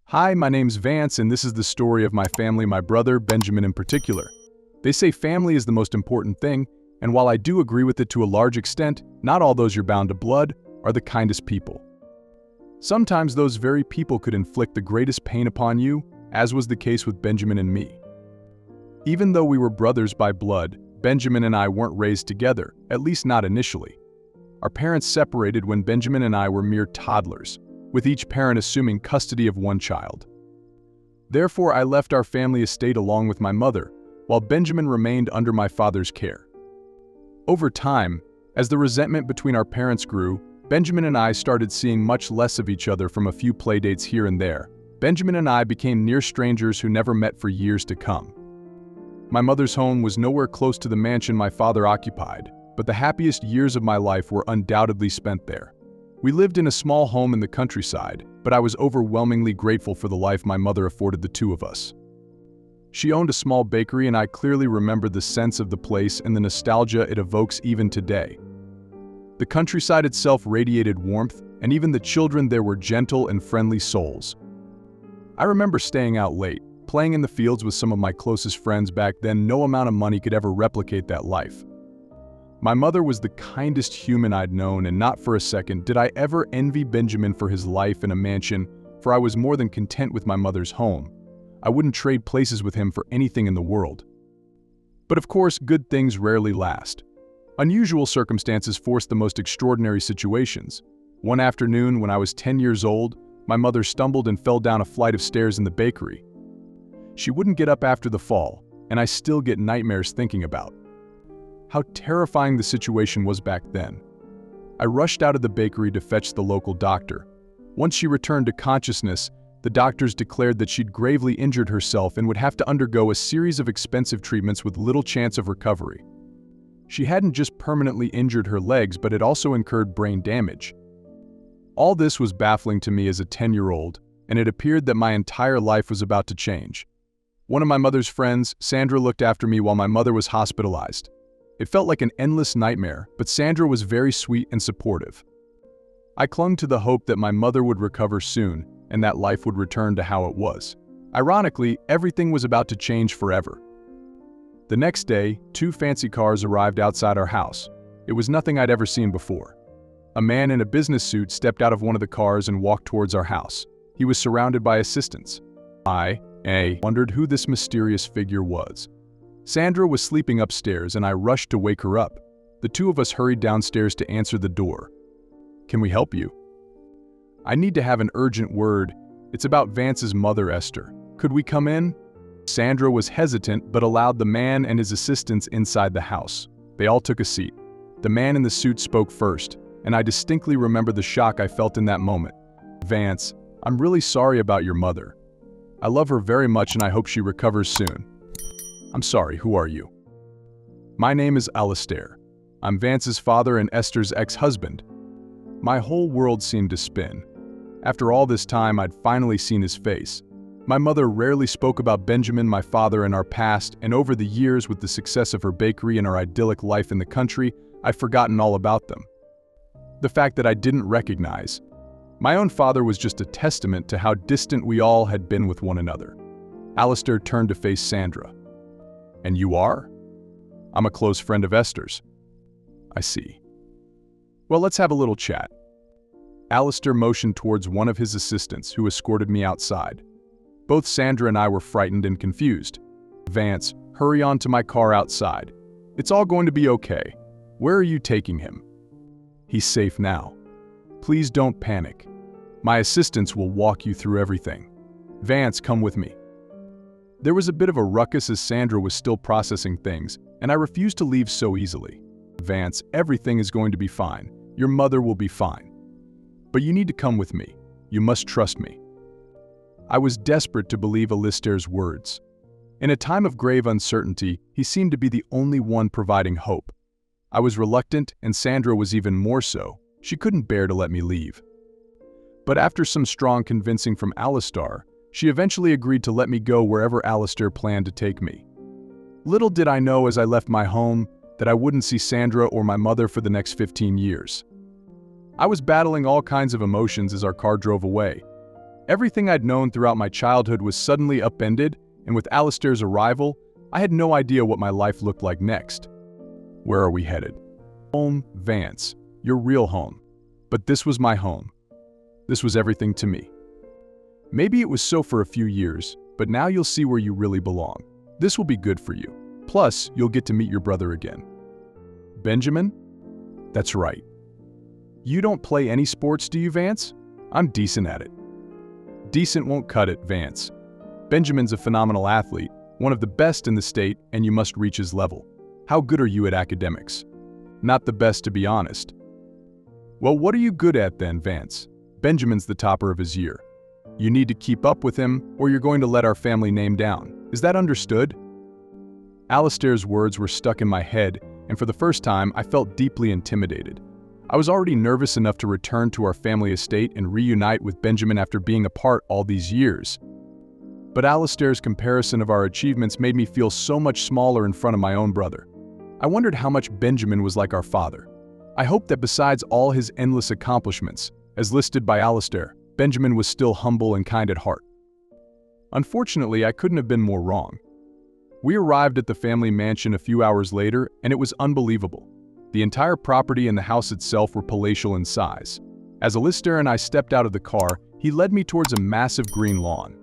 Hi, my name's Vance, and this is the story of my family, my brother, Benjamin in particular. They say family is the most important thing, and while I do agree with it to a large extent, not all those you're bound to blood are the kindest people. Sometimes those very people could inflict the greatest pain upon you, as was the case with Benjamin and me. Even though we were brothers by blood, Benjamin and I weren't raised together, at least not initially. Our parents separated when Benjamin and I were mere toddlers, with each parent assuming custody of one child. Therefore, I left our family estate along with my mother, while Benjamin remained under my father's care. Over time, as the resentment between our parents grew, Benjamin and I started seeing much less of each other from a few playdates here and there. Benjamin and I became near strangers who never met for years to come. My mother's home was nowhere close to the mansion my father occupied, but the happiest years of my life were undoubtedly spent there. We lived in a small home in the countryside, but I was overwhelmingly grateful for the life my mother afforded the two of us. She owned a small bakery, and I clearly remember the sense of the place and the nostalgia it evokes even today. The countryside itself radiated warmth, and even the children there were gentle and friendly souls. I remember staying out late, playing in the fields with some of my closest friends back then. No amount of money could ever replicate that life. My mother was the kindest human I'd known, and not for a second did I ever envy Benjamin for his life in a mansion, for I was more than content with my mother's home. I wouldn't trade places with him for anything in the world. But of course, good things rarely last. Unusual circumstances forced the most extraordinary situations. One afternoon, when I was 10 years old, my mother stumbled and fell down a flight of stairs in the bakery. She wouldn't get up after the fall, and I still get nightmares thinking about how terrifying the situation was back then. I rushed out of the bakery to fetch the local doctor. Once she returned to consciousness, the doctors declared that she'd gravely injured herself and would have to undergo a series of expensive treatments with little chance of recovery. She hadn't just permanently injured her legs, but had also incurred brain damage. All this was baffling to me as a 10-year-old, and it appeared that my entire life was about to change. One of my mother's friends, Sandra, looked after me while my mother was hospitalized. It felt like an endless nightmare, but Sandra was very sweet and supportive. I clung to the hope that my mother would recover soon and that life would return to how it was. Ironically, everything was about to change forever. The next day, two fancy cars arrived outside our house. It was nothing I'd ever seen before. A man in a business suit stepped out of one of the cars and walked towards our house. He was surrounded by assistants. I wondered who this mysterious figure was. Sandra was sleeping upstairs, and I rushed to wake her up. The two of us hurried downstairs to answer the door. "Can we help you?" "I need to have an urgent word. It's about Vance's mother, Esther. Could we come in?" Sandra was hesitant, but allowed the man and his assistants inside the house. They all took a seat. The man in the suit spoke first, and I distinctly remember the shock I felt in that moment. "Vance, I'm really sorry about your mother. I love her very much, and I hope she recovers soon." "I'm sorry, who are you?" "My name is Alistair. I'm Vance's father and Esther's ex-husband." My whole world seemed to spin. After all this time, I'd finally seen his face. My mother rarely spoke about Benjamin, my father, and our past, and over the years, with the success of her bakery and our idyllic life in the country, I'd forgotten all about them. The fact that I didn't recognize my own father was just a testament to how distant we all had been with one another. Alistair turned to face Sandra. "And you are?" "I'm a close friend of Esther's." "I see. Well, let's have a little chat." Alistair motioned towards one of his assistants, who escorted me outside. Both Sandra and I were frightened and confused. "Vance, hurry on to my car outside. It's all going to be okay. Where are you taking him?" "He's safe now. Please don't panic. My assistants will walk you through everything. Vance, come with me." There was a bit of a ruckus as Sandra was still processing things, and I refused to leave so easily. "Vance, everything is going to be fine. Your mother will be fine. But you need to come with me. You must trust me." I was desperate to believe Alistair's words. In a time of grave uncertainty, he seemed to be the only one providing hope. I was reluctant, and Sandra was even more so. She couldn't bear to let me leave. But after some strong convincing from Alistair, she eventually agreed to let me go wherever Alistair planned to take me. Little did I know as I left my home that I wouldn't see Sandra or my mother for the next 15 years. I was battling all kinds of emotions as our car drove away. Everything I'd known throughout my childhood was suddenly upended, and with Alistair's arrival, I had no idea what my life looked like next. Where are we headed? Home, Vance. Your real home. But this was my home. This was everything to me. Maybe it was so for a few years, but now you'll see where you really belong. This will be good for you. Plus, you'll get to meet your brother again. Benjamin? That's right. You don't play any sports, do you, Vance? I'm decent at it. Decent won't cut it, Vance. Benjamin's a phenomenal athlete, one of the best in the state, and you must reach his level. How good are you at academics? Not the best, to be honest. Well, what are you good at then, Vance? Benjamin's the topper of his year. You need to keep up with him, or you're going to let our family name down. Is that understood? Alistair's words were stuck in my head, and for the first time, I felt deeply intimidated. I was already nervous enough to return to our family estate and reunite with Benjamin after being apart all these years. But Alistair's comparison of our achievements made me feel so much smaller in front of my own brother. I wondered how much Benjamin was like our father. I hoped that besides all his endless accomplishments, as listed by Alistair, Benjamin was still humble and kind at heart. Unfortunately, I couldn't have been more wrong. We arrived at the family mansion a few hours later, and it was unbelievable. The entire property and the house itself were palatial in size. As Alistair and I stepped out of the car, he led me towards a massive green lawn.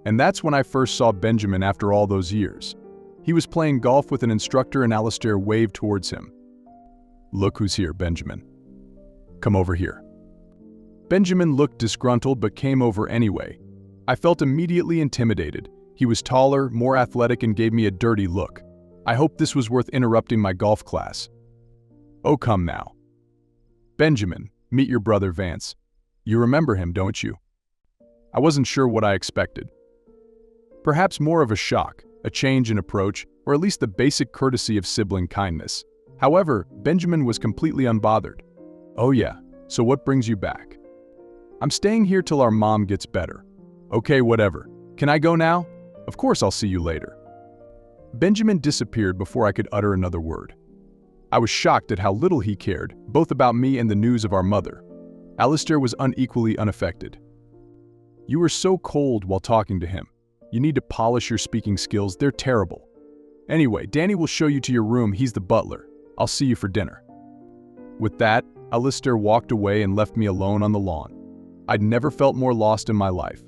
And that's when I first saw Benjamin after all those years. He was playing golf with an instructor and Alistair waved towards him. Look who's here, Benjamin. Come over here. Benjamin looked disgruntled but came over anyway. I felt immediately intimidated. He was taller, more athletic, and gave me a dirty look. I hoped this was worth interrupting my golf class. Oh, come now. Benjamin, meet your brother Vance. You remember him, don't you? I wasn't sure what I expected. Perhaps more of a shock, a change in approach, or at least the basic courtesy of sibling kindness. However, Benjamin was completely unbothered. Oh yeah, so what brings you back? I'm staying here till our mom gets better. Okay, whatever. Can I go now? Of course I'll see you later. Benjamin disappeared before I could utter another word. I was shocked at how little he cared, both about me and the news of our mother. Alistair was unequally unaffected. You were so cold while talking to him. You need to polish your speaking skills, they're terrible. Anyway, Danny will show you to your room, he's the butler. I'll see you for dinner. With that, Alistair walked away and left me alone on the lawn. I'd never felt more lost in my life.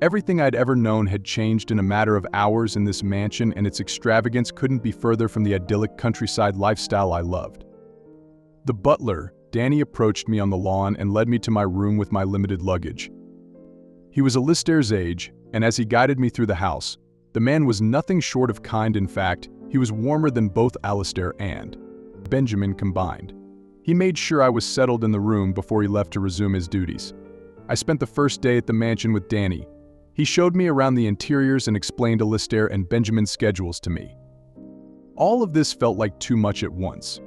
Everything I'd ever known had changed in a matter of hours in this mansion, and its extravagance couldn't be further from the idyllic countryside lifestyle I loved. The butler, Danny, approached me on the lawn and led me to my room with my limited luggage. He was Alistair's age, and as he guided me through the house, the man was nothing short of kind. In fact, he was warmer than both Alistair and Benjamin combined. He made sure I was settled in the room before he left to resume his duties. I spent the first day at the mansion with Danny. He showed me around the interiors and explained Alistair and Benjamin's schedules to me. All of this felt like too much at once.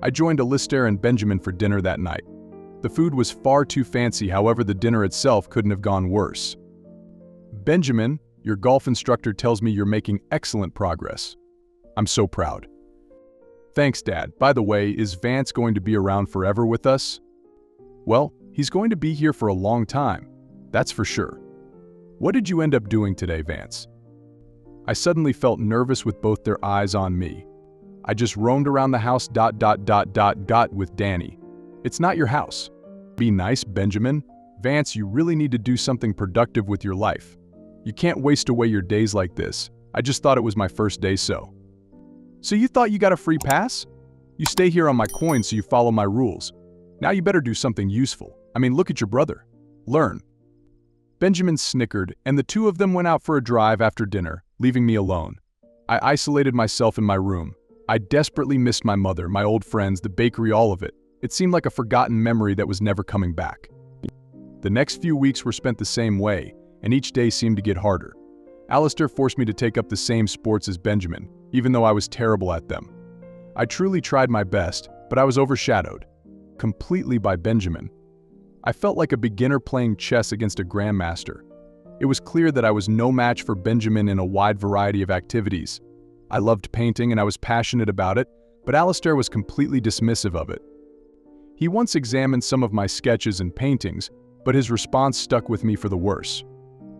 I joined Alistair and Benjamin for dinner that night. The food was far too fancy, however the dinner itself couldn't have gone worse. Benjamin, your golf instructor tells me you're making excellent progress. I'm so proud. Thanks, Dad. By the way, is Vance going to be around forever with us? Well, he's going to be here for a long time. That's for sure. What did you end up doing today, Vance? I suddenly felt nervous with both their eyes on me. I just roamed around the house ... with Danny. It's not your house. Be nice, Benjamin. Vance, you really need to do something productive with your life. You can't waste away your days like this. I just thought it was my first day so. So you thought you got a free pass? You stay here on my coin so you follow my rules. Now you better do something useful. I mean, look at your brother. Learn. Benjamin snickered, and the two of them went out for a drive after dinner, leaving me alone. I isolated myself in my room. I desperately missed my mother, my old friends, the bakery, all of it. It seemed like a forgotten memory that was never coming back. The next few weeks were spent the same way, and each day seemed to get harder. Alistair forced me to take up the same sports as Benjamin, even though I was terrible at them. I truly tried my best, but I was overshadowed completely by Benjamin. I felt like a beginner playing chess against a grandmaster. It was clear that I was no match for Benjamin in a wide variety of activities. I loved painting and I was passionate about it, but Alistair was completely dismissive of it. He once examined some of my sketches and paintings, but his response stuck with me for the worse.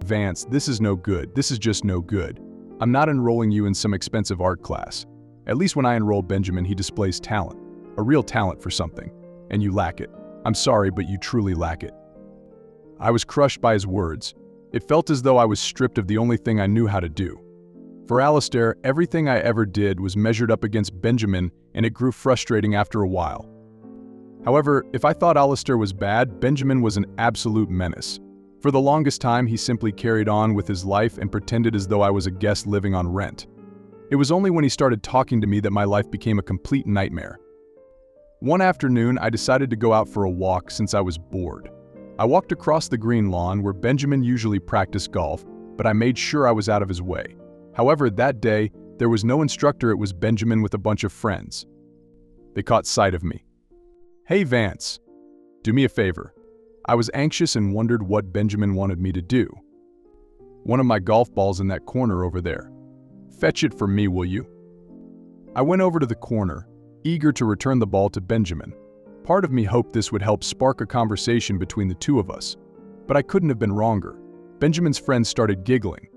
"Vance, this is no good. This is just no good. I'm not enrolling you in some expensive art class. At least when I enroll Benjamin, he displays talent, a real talent for something, and you lack it. I'm sorry, but you truly lack it." I was crushed by his words. It felt as though I was stripped of the only thing I knew how to do. For Alistair, everything I ever did was measured up against Benjamin, and it grew frustrating after a while. However, if I thought Alistair was bad, Benjamin was an absolute menace. For the longest time, he simply carried on with his life and pretended as though I was a guest living on rent. It was only when he started talking to me that my life became a complete nightmare. One afternoon, I decided to go out for a walk since I was bored. I walked across the green lawn where Benjamin usually practiced golf, but I made sure I was out of his way. However, that day, there was no instructor. It was Benjamin with a bunch of friends. They caught sight of me. "Hey Vance, do me a favor." I was anxious and wondered what Benjamin wanted me to do. "One of my golf balls in that corner over there. Fetch it for me, will you?" I went over to the corner, eager to return the ball to Benjamin. Part of me hoped this would help spark a conversation between the two of us. But I couldn't have been wronger. Benjamin's friends started giggling.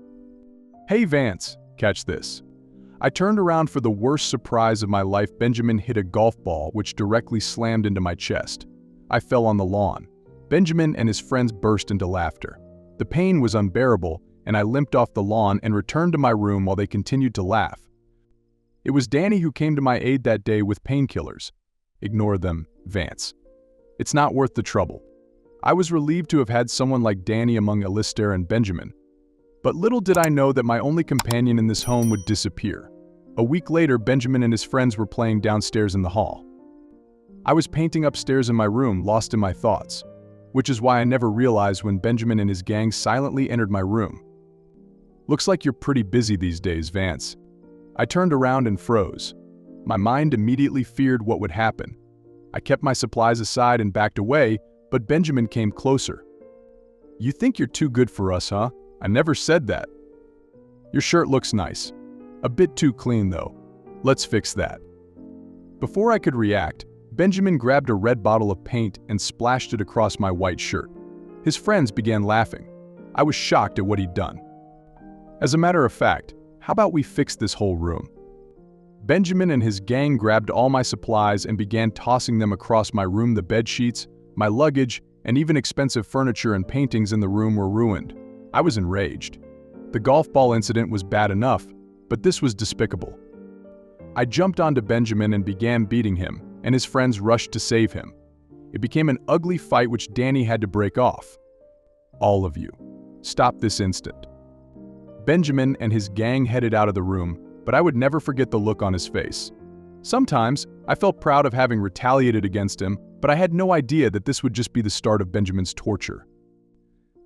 "Hey Vance, catch this." I turned around for the worst surprise of my life. Benjamin hit a golf ball which directly slammed into my chest. I fell on the lawn. Benjamin and his friends burst into laughter. The pain was unbearable, and I limped off the lawn and returned to my room while they continued to laugh. It was Danny who came to my aid that day with painkillers. "Ignore them, Vance. It's not worth the trouble." I was relieved to have had someone like Danny among Alistair and Benjamin. But little did I know that my only companion in this home would disappear. A week later, Benjamin and his friends were playing downstairs in the hall. I was painting upstairs in my room, lost in my thoughts, which is why I never realized when Benjamin and his gang silently entered my room. "Looks like you're pretty busy these days, Vance." I turned around and froze. My mind immediately feared what would happen. I kept my supplies aside and backed away, but Benjamin came closer. "You think you're too good for us, huh? I never said that." "Your shirt looks nice. A bit too clean, though. Let's fix that." Before I could react, Benjamin grabbed a red bottle of paint and splashed it across my white shirt. His friends began laughing. I was shocked at what he'd done. "As a matter of fact, how about we fix this whole room?" Benjamin and his gang grabbed all my supplies and began tossing them across my room. The bed sheets, my luggage, and even expensive furniture and paintings in the room were ruined. I was enraged. The golf ball incident was bad enough, but this was despicable. I jumped onto Benjamin and began beating him, and his friends rushed to save him. It became an ugly fight which Danny had to break off. "All of you, stop this instant." Benjamin and his gang headed out of the room, but I would never forget the look on his face. Sometimes, I felt proud of having retaliated against him, but I had no idea that this would just be the start of Benjamin's torture.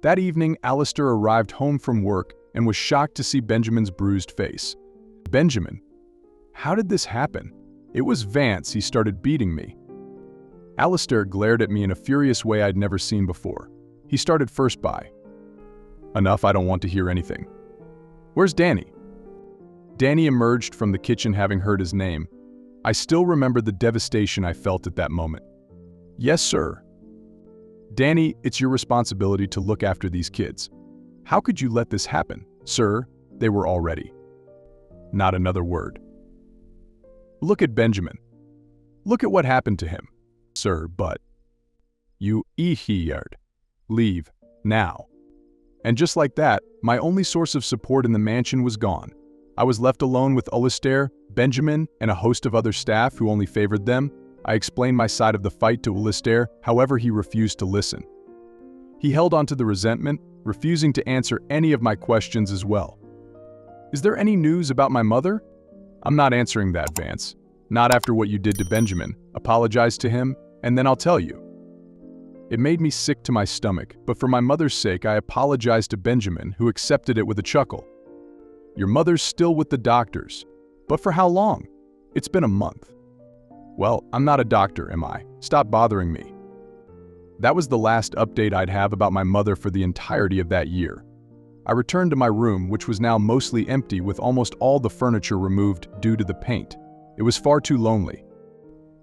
That evening, Alistair arrived home from work and was shocked to see Benjamin's bruised face. "Benjamin, how did this happen?" "It was Vance, he started beating me." Alistair glared at me in a furious way I'd never seen before. He started first by, "Enough, I don't want to hear anything. Where's Danny?" Danny emerged from the kitchen having heard his name. I still remember the devastation I felt at that moment. "Yes, sir." "Danny, it's your responsibility to look after these kids. How could you let this happen?" "Sir, they were all ready." Not another word. "Look at Benjamin. Look at what happened to him." "Sir, but..." "You idiot. Leave, now." And just like that, my only source of support in the mansion was gone. I was left alone with Alistair, Benjamin, and a host of other staff who only favored them. I explained my side of the fight to Alistair, however he refused to listen. He held on to the resentment, refusing to answer any of my questions as well. "Is there any news about my mother?" "I'm not answering that, Vance. Not after what you did to Benjamin. Apologize to him, and then I'll tell you." It made me sick to my stomach, but for my mother's sake I apologized to Benjamin, who accepted it with a chuckle. "Your mother's still with the doctors. But for how long?" "It's been a month." "Well, I'm not a doctor, am I? Stop bothering me." That was the last update I'd have about my mother for the entirety of that year. I returned to my room, which was now mostly empty with almost all the furniture removed due to the paint. It was far too lonely.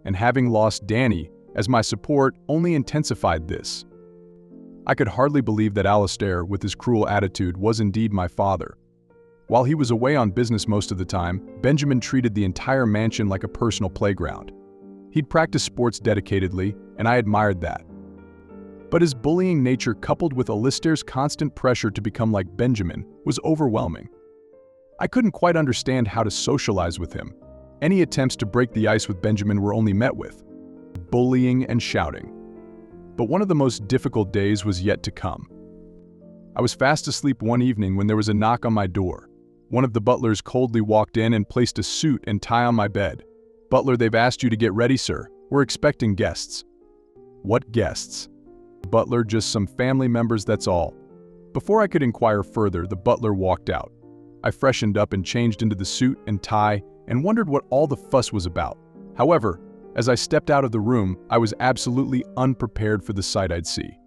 And having lost Danny as my support only intensified this. I could hardly believe that Alistair, with his cruel attitude, was indeed my father. While he was away on business most of the time, Benjamin treated the entire mansion like a personal playground. He'd practice sports dedicatedly, and I admired that. But his bullying nature, coupled with Alistair's constant pressure to become like Benjamin, was overwhelming. I couldn't quite understand how to socialize with him. Any attempts to break the ice with Benjamin were only met with bullying and shouting. But one of the most difficult days was yet to come. I was fast asleep one evening when there was a knock on my door. One of the butlers coldly walked in and placed a suit and tie on my bed. "Butler, they've asked you to get ready, sir. We're expecting guests." "What guests?" "Butler, just some family members, that's all." Before I could inquire further, the butler walked out. I freshened up and changed into the suit and tie and wondered what all the fuss was about. However, as I stepped out of the room, I was absolutely unprepared for the sight I'd see.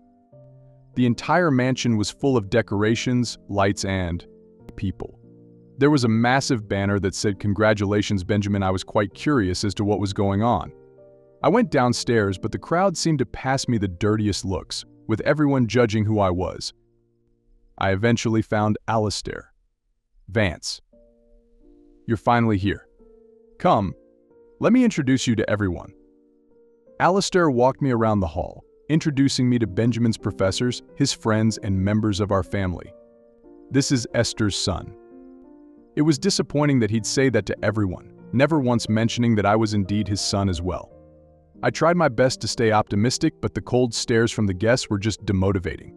The entire mansion was full of decorations, lights, and people. There was a massive banner that said, "Congratulations, Benjamin." I was quite curious as to what was going on. I went downstairs, but the crowd seemed to pass me the dirtiest looks, with everyone judging who I was. I eventually found Alistair. "Vance, you're finally here. Come, let me introduce you to everyone." Alistair walked me around the hall, introducing me to Benjamin's professors, his friends, and members of our family. "This is Esther's son." It was disappointing that he'd say that to everyone, never once mentioning that I was indeed his son as well. I tried my best to stay optimistic, but the cold stares from the guests were just demotivating.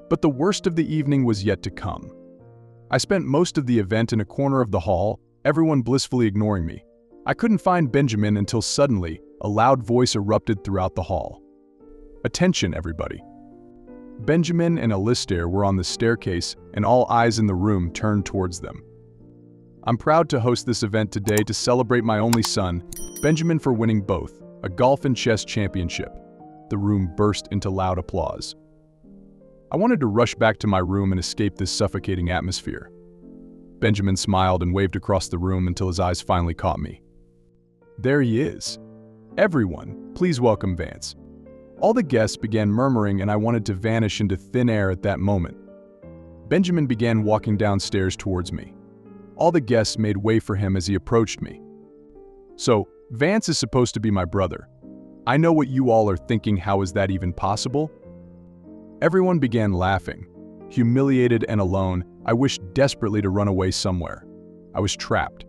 But the worst of the evening was yet to come. I spent most of the event in a corner of the hall, everyone blissfully ignoring me. I couldn't find Benjamin until suddenly, a loud voice erupted throughout the hall. "Attention, everybody." Benjamin and Alistair were on the staircase, and all eyes in the room turned towards them. I'm proud to host this event today to celebrate my only son, Benjamin, for winning both a golf and chess championship. The room burst into loud applause. I wanted to rush back to my room and escape this suffocating atmosphere. Benjamin smiled and waved across the room until his eyes finally caught me. "There he is. Everyone, please welcome Vance." All the guests began murmuring, and I wanted to vanish into thin air at that moment. Benjamin began walking downstairs towards me. All the guests made way for him as he approached me. "So, Vance is supposed to be my brother. I know what you all are thinking. How is that even possible?" Everyone began laughing. Humiliated and alone, I wished desperately to run away somewhere. I was trapped.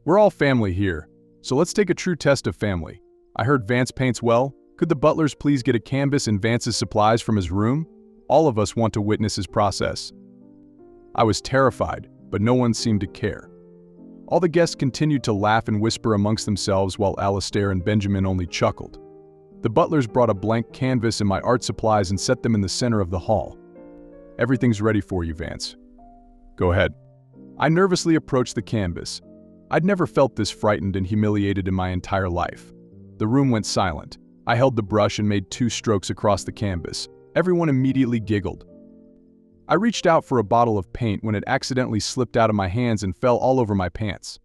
"We're all family here, so let's take a true test of family. I heard Vance paints well. Could the butlers please get a canvas and Vance's supplies from his room? All of us want to witness his process." I was terrified, but no one seemed to care. All the guests continued to laugh and whisper amongst themselves while Alistair and Benjamin only chuckled. The butlers brought a blank canvas and my art supplies and set them in the center of the hall. "Everything's ready for you, Vance. Go ahead." I nervously approached the canvas. I'd never felt this frightened and humiliated in my entire life. The room went silent. I held the brush and made 2 strokes across the canvas. Everyone immediately giggled. I reached out for a bottle of paint when it accidentally slipped out of my hands and fell all over my pants.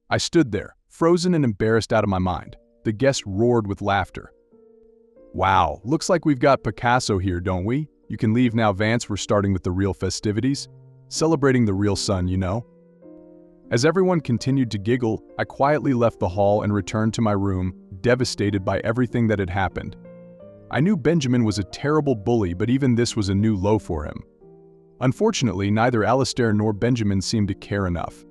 I stood there, frozen and embarrassed out of my mind. The guests roared with laughter. "Wow, looks like we've got Picasso here, don't we? You can leave now, Vance. We're starting with the real festivities. Celebrating the real son, you know." As everyone continued to giggle, I quietly left the hall and returned to my room, devastated by everything that had happened. I knew Benjamin was a terrible bully, but even this was a new low for him. Unfortunately, neither Alistair nor Benjamin seemed to care enough.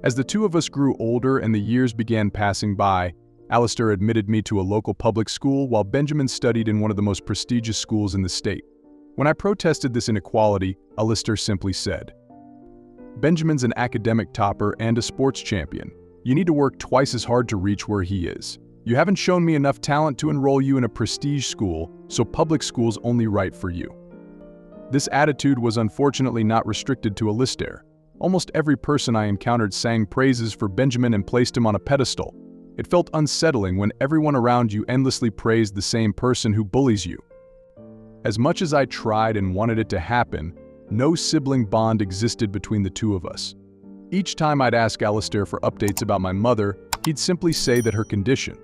As the two of us grew older and the years began passing by, Alistair admitted me to a local public school while Benjamin studied in one of the most prestigious schools in the state. When I protested this inequality, Alistair simply said, "Benjamin's an academic topper and a sports champion. You need to work twice as hard to reach where he is. You haven't shown me enough talent to enroll you in a prestige school, so public school's only right for you." This attitude was unfortunately not restricted to Alistair. Almost every person I encountered sang praises for Benjamin and placed him on a pedestal. It felt unsettling when everyone around you endlessly praised the same person who bullies you. As much as I tried and wanted it to happen, no sibling bond existed between the two of us. Each time I'd ask Alistair for updates about my mother, he'd simply say that her condition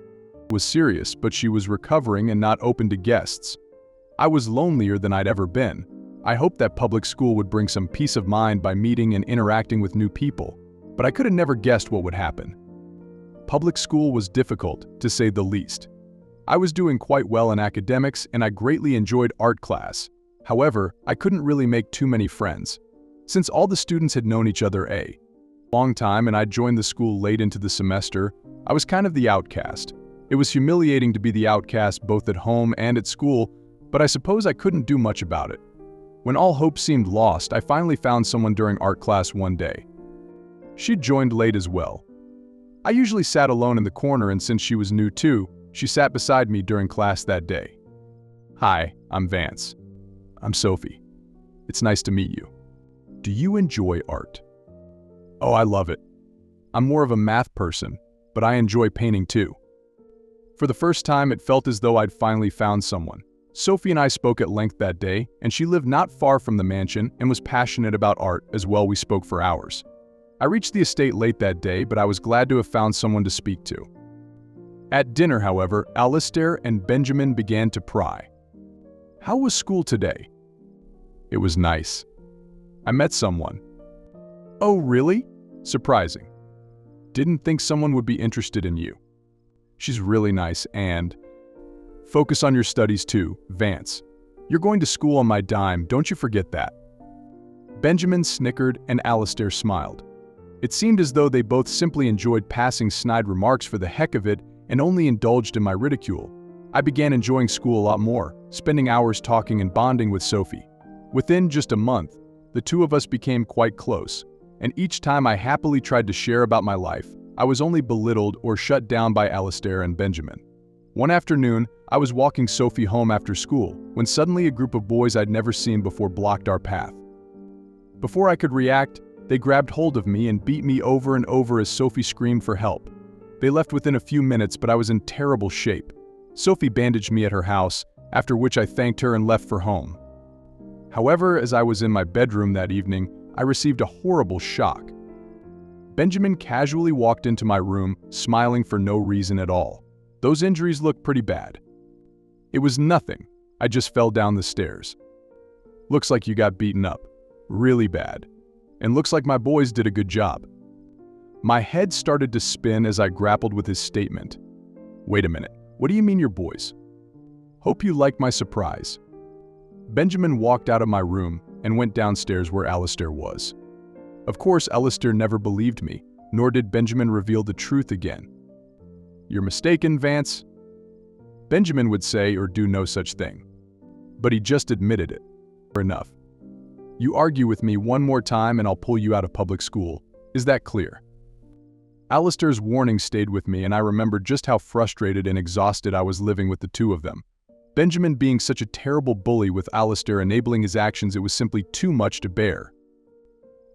was serious, but she was recovering and not open to guests. I was lonelier than I'd ever been. I hoped that public school would bring some peace of mind by meeting and interacting with new people, but I could have never guessed what would happen. Public school was difficult, to say the least. I was doing quite well in academics and I greatly enjoyed art class. However, I couldn't really make too many friends. Since all the students had known each other a long time and I'd joined the school late into the semester, I was kind of the outcast. It was humiliating to be the outcast both at home and at school, but I suppose I couldn't do much about it. When all hope seemed lost, I finally found someone during art class one day. She'd joined late as well. I usually sat alone in the corner, and since she was new too, she sat beside me during class that day. "Hi, I'm Vance." "I'm Sophie. It's nice to meet you. Do you enjoy art?" "Oh, I love it. I'm more of a math person, but I enjoy painting too." For the first time, it felt as though I'd finally found someone. Sophie and I spoke at length that day, and she lived not far from the mansion and was passionate about art as well. We spoke for hours. I reached the estate late that day, but I was glad to have found someone to speak to. At dinner, however, Alistair and Benjamin began to pry. "How was school today?" "It was nice. I met someone." "Oh, really? Surprising. Didn't think someone would be interested in you." "She's really nice and..." "Focus on your studies too, Vance. You're going to school on my dime, don't you forget that." Benjamin snickered and Alistair smiled. It seemed as though they both simply enjoyed passing snide remarks for the heck of it and only indulged in my ridicule. I began enjoying school a lot more, spending hours talking and bonding with Sophie. Within just a month, the two of us became quite close, and each time I happily tried to share about my life, I was only belittled or shut down by Alistair and Benjamin. One afternoon, I was walking Sophie home after school when suddenly a group of boys I'd never seen before blocked our path. Before I could react, they grabbed hold of me and beat me over and over as Sophie screamed for help. They left within a few minutes, but I was in terrible shape. Sophie bandaged me at her house, after which I thanked her and left for home. However, as I was in my bedroom that evening, I received a horrible shock. Benjamin casually walked into my room, smiling for no reason at all. "Those injuries look pretty bad." "It was nothing. I just fell down the stairs." "Looks like you got beaten up. Really bad. And looks like my boys did a good job." My head started to spin as I grappled with his statement. "Wait a minute, what do you mean your boys?" "Hope you liked my surprise." Benjamin walked out of my room and went downstairs where Alistair was. Of course, Alistair never believed me, nor did Benjamin reveal the truth again. "You're mistaken, Vance." Benjamin would say or do no such thing. But he just admitted it. Enough. You argue with me one more time and I'll pull you out of public school. Is that clear? Alistair's warning stayed with me, and I remembered just how frustrated and exhausted I was living with the two of them. Benjamin being such a terrible bully with Alistair enabling his actions, it was simply too much to bear.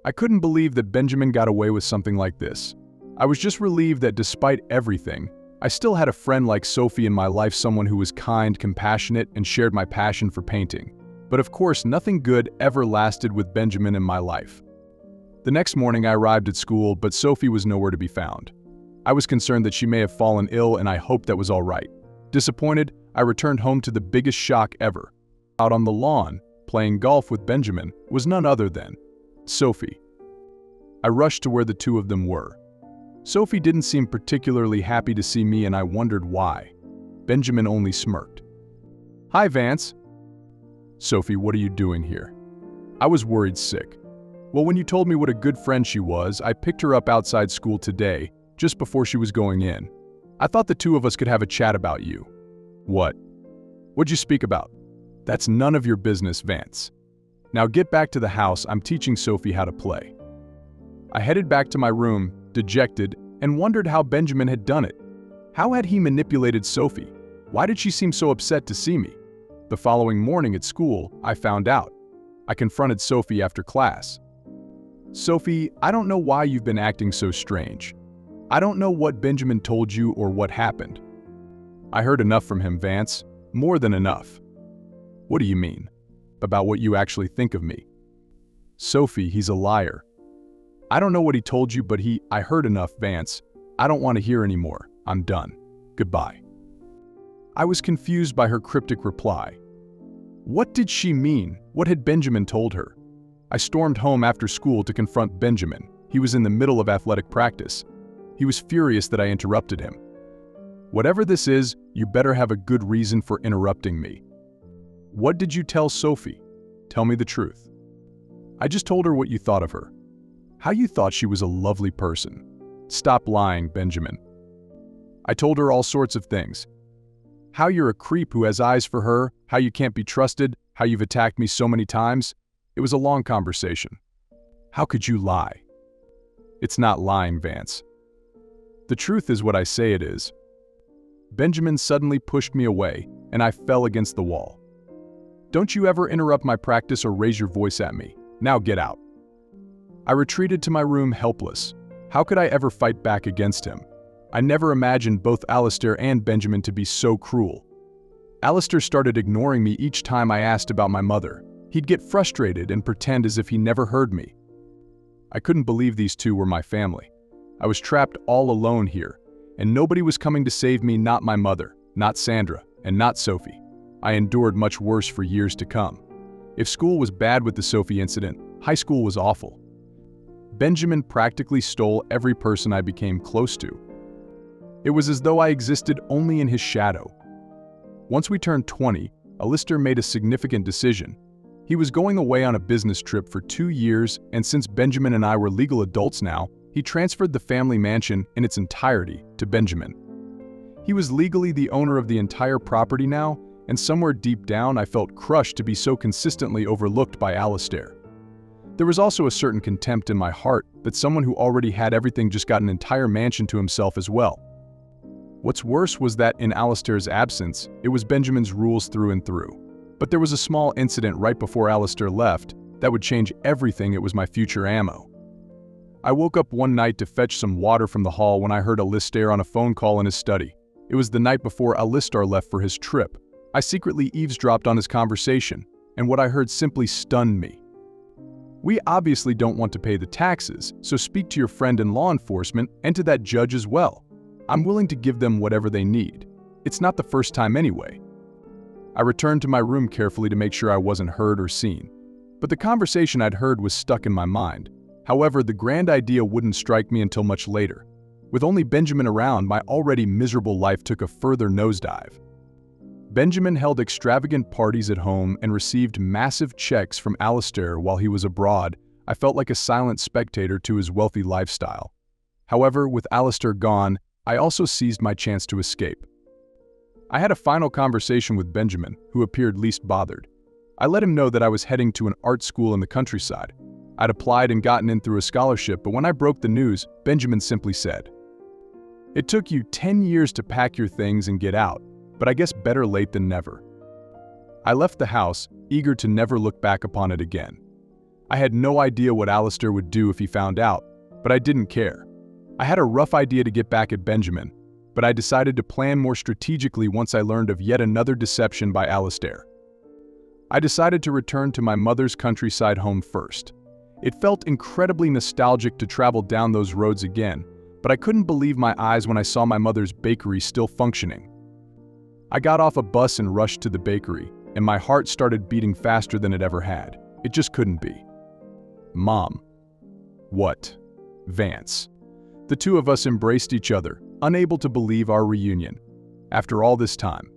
I couldn't believe that Benjamin got away with something like this. I was just relieved that despite everything, I still had a friend like Sophie in my life, someone who was kind, compassionate, and shared my passion for painting. But of course, nothing good ever lasted with Benjamin in my life. The next morning I arrived at school, but Sophie was nowhere to be found. I was concerned that she may have fallen ill, and I hoped that was all right. Disappointed, I returned home to the biggest shock ever. Out on the lawn, playing golf with Benjamin, was none other than Sophie. I rushed to where the two of them were. Sophie didn't seem particularly happy to see me, and I wondered why. Benjamin only smirked. "Hi, Vance." "Sophie, what are you doing here?" I was worried sick. "Well, when you told me what a good friend she was, I picked her up outside school today, just before she was going in. I thought the two of us could have a chat about you." "What? What'd you speak about?" "That's none of your business, Vance. Now get back to the house. I'm teaching Sophie how to play." I headed back to my room, dejected, and wondered how Benjamin had done it. How had he manipulated Sophie? Why did she seem so upset to see me? The following morning at school, I found out. I confronted Sophie after class. "Sophie, I don't know why you've been acting so strange. I don't know what Benjamin told you or what happened." "I heard enough from him, Vance. More than enough." "What do you mean? About what you actually think of me?" "Sophie, he's a liar." "I don't know what he told you, but I heard enough, Vance. I don't want to hear any more. I'm done. Goodbye." I was confused by her cryptic reply. What did she mean? What had Benjamin told her? I stormed home after school to confront Benjamin. He was in the middle of athletic practice. He was furious that I interrupted him. Whatever this is, you better have a good reason for interrupting me. What did you tell Sophie? Tell me the truth. I just told her what you thought of her. How you thought she was a lovely person. Stop lying, Benjamin. I told her all sorts of things. How you're a creep who has eyes for her, how you can't be trusted, how you've attacked me so many times. It was a long conversation. How could you lie? It's not lying, Vance. The truth is what I say it is. Benjamin suddenly pushed me away, and I fell against the wall. Don't you ever interrupt my practice or raise your voice at me. Now get out. I retreated to my room helpless. How could I ever fight back against him? I never imagined both Alistair and Benjamin to be so cruel. Alistair started ignoring me each time I asked about my mother. He'd get frustrated and pretend as if he never heard me. I couldn't believe these two were my family. I was trapped all alone here, and nobody was coming to save me, not my mother, not Sandra, and not Sophie. I endured much worse for years to come. If school was bad with the Sophie incident, high school was awful. Benjamin practically stole every person I became close to. It was as though I existed only in his shadow. Once we turned 20, Alistair made a significant decision. He was going away on a business trip for 2 years, and since Benjamin and I were legal adults now, he transferred the family mansion in its entirety to Benjamin. He was legally the owner of the entire property now, and somewhere deep down I felt crushed to be so consistently overlooked by Alistair. There was also a certain contempt in my heart that someone who already had everything just got an entire mansion to himself as well. What's worse was that in Alistair's absence, it was Benjamin's rules through and through. But there was a small incident right before Alistair left that would change everything. It was my future ammo. I woke up one night to fetch some water from the hall when I heard Alistair on a phone call in his study. It was the night before Alistair left for his trip. I secretly eavesdropped on his conversation, and what I heard simply stunned me. We obviously don't want to pay the taxes, so speak to your friend in law enforcement and to that judge as well. I'm willing to give them whatever they need. It's not the first time anyway. I returned to my room carefully to make sure I wasn't heard or seen, but the conversation I'd heard was stuck in my mind. However, the grand idea wouldn't strike me until much later. With only Benjamin around, my already miserable life took a further nosedive. Benjamin held extravagant parties at home and received massive checks from Alistair while he was abroad. I felt like a silent spectator to his wealthy lifestyle. However, with Alistair gone, I also seized my chance to escape. I had a final conversation with Benjamin, who appeared least bothered. I let him know that I was heading to an art school in the countryside. I'd applied and gotten in through a scholarship, but when I broke the news, Benjamin simply said, "It took you 10 years to pack your things and get out, but I guess better late than never." I left the house, eager to never look back upon it again. I had no idea what Alistair would do if he found out, but I didn't care. I had a rough idea to get back at Benjamin, but I decided to plan more strategically once I learned of yet another deception by Alistair. I decided to return to my mother's countryside home first. It felt incredibly nostalgic to travel down those roads again, but I couldn't believe my eyes when I saw my mother's bakery still functioning. I got off a bus and rushed to the bakery, and my heart started beating faster than it ever had. It just couldn't be. Mom. What? Vance. The two of us embraced each other, unable to believe our reunion. After all this time,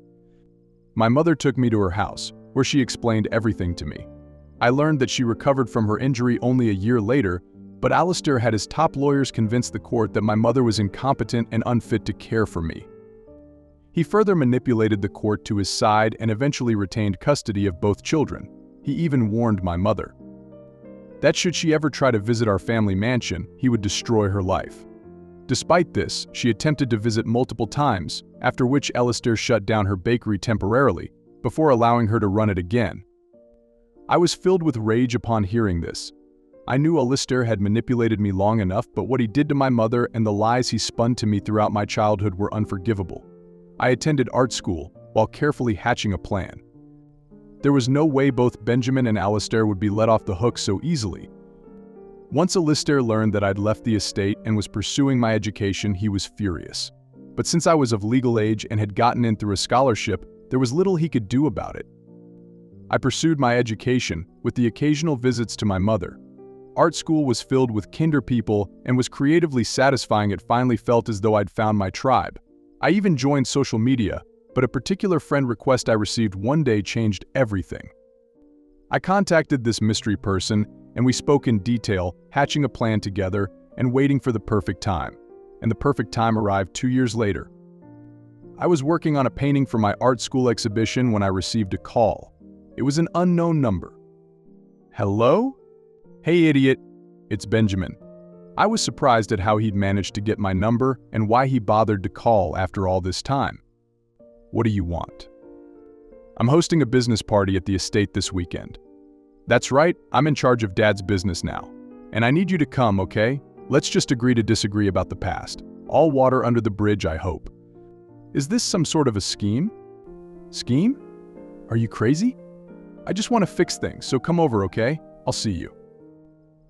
my mother took me to her house, where she explained everything to me. I learned that she recovered from her injury only a year later, but Alistair had his top lawyers convince the court that my mother was incompetent and unfit to care for me. He further manipulated the court to his side and eventually retained custody of both children. He even warned my mother that should she ever try to visit our family mansion, he would destroy her life. Despite this, she attempted to visit multiple times, after which Alistair shut down her bakery temporarily, before allowing her to run it again. I was filled with rage upon hearing this. I knew Alistair had manipulated me long enough, but what he did to my mother and the lies he spun to me throughout my childhood were unforgivable. I attended art school, while carefully hatching a plan. There was no way both Benjamin and Alistair would be let off the hook so easily. Once Alistair learned that I'd left the estate and was pursuing my education, he was furious. But since I was of legal age and had gotten in through a scholarship, there was little he could do about it. I pursued my education, with the occasional visits to my mother. Art school was filled with kinder people and was creatively satisfying. It finally felt as though I'd found my tribe. I even joined social media, but a particular friend request I received one day changed everything. I contacted this mystery person, and we spoke in detail, hatching a plan together and waiting for the perfect time. And the perfect time arrived 2 years later. I was working on a painting for my art school exhibition when I received a call. It was an unknown number. Hello? Hey idiot, it's Benjamin. I was surprised at how he'd managed to get my number and why he bothered to call after all this time. What do you want? I'm hosting a business party at the estate this weekend. That's right, I'm in charge of Dad's business now. And I need you to come, okay? Let's just agree to disagree about the past. All water under the bridge, I hope. Is this some sort of a scheme? Scheme? Are you crazy? I just want to fix things, so come over, okay? I'll see you.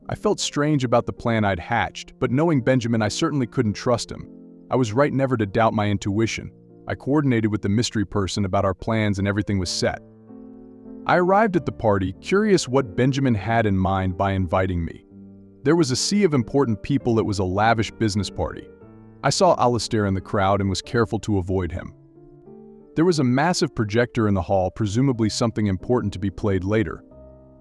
I felt strange about the plan I'd hatched, but knowing Benjamin, I certainly couldn't trust him. I was right never to doubt my intuition. I coordinated with the mystery person about our plans and everything was set. I arrived at the party, curious what Benjamin had in mind by inviting me. There was a sea of important people. It was a lavish business party. I saw Alistair in the crowd and was careful to avoid him. There was a massive projector in the hall, presumably something important to be played later.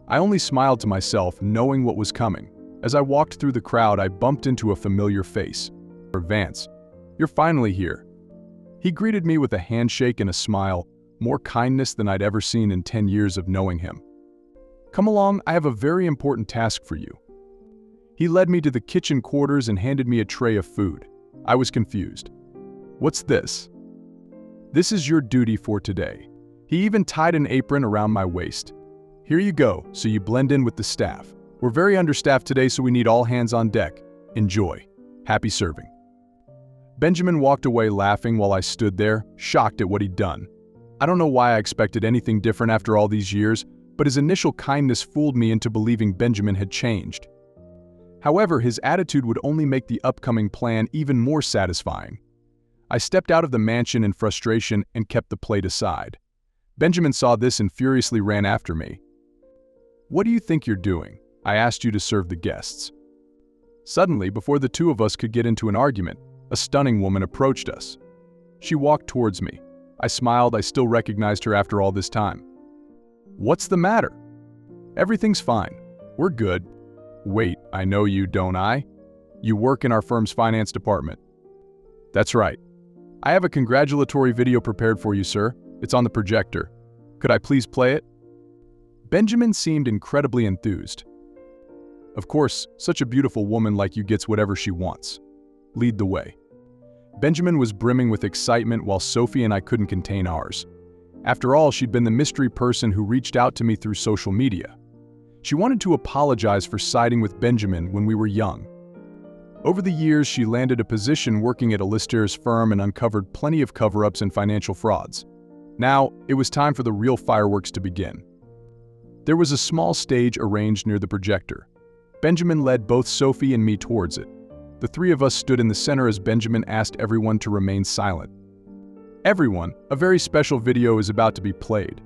I only smiled to myself, knowing what was coming. As I walked through the crowd, I bumped into a familiar face. Vance, you're finally here. He greeted me with a handshake and a smile, more kindness than I'd ever seen in 10 years of knowing him. Come along, I have a very important task for you. He led me to the kitchen quarters and handed me a tray of food. I was confused. What's this? This is your duty for today. He even tied an apron around my waist. Here you go, so you blend in with the staff. We're very understaffed today, so we need all hands on deck. Enjoy. Happy serving. Benjamin walked away laughing while I stood there, shocked at what he'd done. I don't know why I expected anything different after all these years, but his initial kindness fooled me into believing Benjamin had changed. However, his attitude would only make the upcoming plan even more satisfying. I stepped out of the mansion in frustration and kept the plate aside. Benjamin saw this and furiously ran after me. What do you think you're doing? I asked you to serve the guests. Suddenly, before the two of us could get into an argument, a stunning woman approached us. She walked towards me. I smiled. I still recognized her after all this time. What's the matter? Everything's fine. We're good. Wait, I know you, don't I? You work in our firm's finance department. That's right. I have a congratulatory video prepared for you, sir. It's on the projector. Could I please play it? Benjamin seemed incredibly enthused. Of course, such a beautiful woman like you gets whatever she wants. Lead the way. Benjamin was brimming with excitement while Sophie and I couldn't contain ours. After all, she'd been the mystery person who reached out to me through social media. She wanted to apologize for siding with Benjamin when we were young. Over the years, she landed a position working at Alistair's firm and uncovered plenty of cover-ups and financial frauds. Now, it was time for the real fireworks to begin. There was a small stage arranged near the projector. Benjamin led both Sophie and me towards it. The three of us stood in the center as Benjamin asked everyone to remain silent. Everyone, a very special video is about to be played.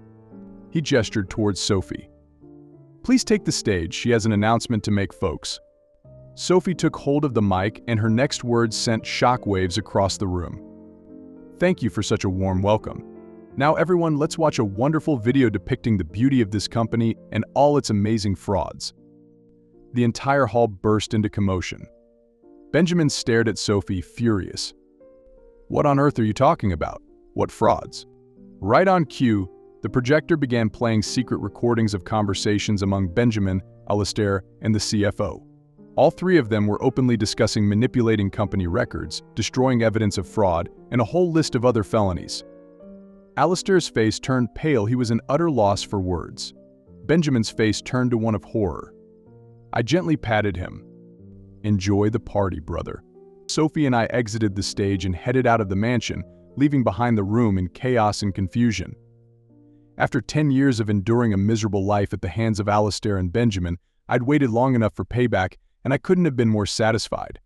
He gestured towards Sophie. Please take the stage, she has an announcement to make, folks. Sophie took hold of the mic and her next words sent shockwaves across the room. Thank you for such a warm welcome. Now everyone, let's watch a wonderful video depicting the beauty of this company and all its amazing frauds. The entire hall burst into commotion. Benjamin stared at Sophie, furious. What on earth are you talking about? What frauds? Right on cue, the projector began playing secret recordings of conversations among Benjamin, Alistair, and the CFO. All three of them were openly discussing manipulating company records, destroying evidence of fraud, and a whole list of other felonies. Alistair's face turned pale. He was an utter loss for words. Benjamin's face turned to one of horror. I gently patted him. Enjoy the party, brother. Sophie and I exited the stage and headed out of the mansion, leaving behind the room in chaos and confusion. After 10 years of enduring a miserable life at the hands of Alistair and Benjamin, I'd waited long enough for payback, and I couldn't have been more satisfied.